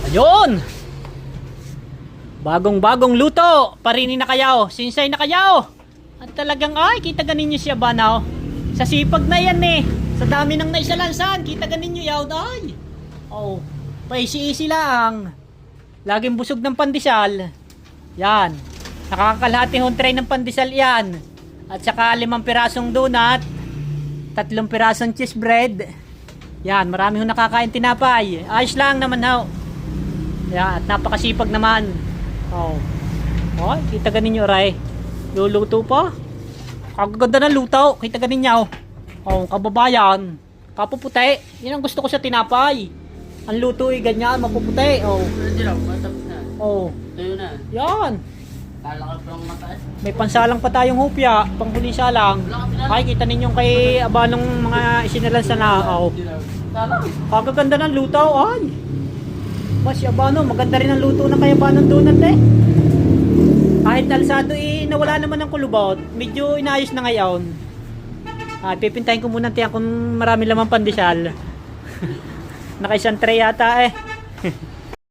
Yun! Bagong-bagong luto. Parini na kayo. Sinsay na kayo. At talagang ay, kita ganin nyo siya ba now? Sa sipag na yan eh. Sa dami ng naisalansan. Kita ganin nyo yaw ay. Oh, paisi-isi lang. Laging busog ng pandesal. Yan. Nakakalahating tray ng pandesal yan. At saka 5 pirasong donut. 3 pirasong cheese bread. Yan, marami hong nakakain tinapay. Ayos lang naman ho. Yan, at napakasipag naman. Oh. Oh, kita ganin nyo aray. Luluto pa. Kagaganda ng luto. Kita ganin nyo. Oh, kababayan. Kapuputi. Yan ang gusto ko sa tinapay. Ang luto ay ganyan, mapuputi. Oh. Oh. Tayo na. Yan. Kala ka pa lang mataas. May pansalang pa tayong hupya. Panghuli salang. Ay, kita ninyo kay abanong mga isinalansa na. Oh. Kagaganda ng luto. Ay. Mas abano, maganda rin ang luto ng kay abanong donut eh. Kahit alsado eh, nawala naman ng kulubot. Medyo inayos na ngayon. Pipintahin ko muna tiyan kung marami lamang pandesal. Naka isang tray yata eh.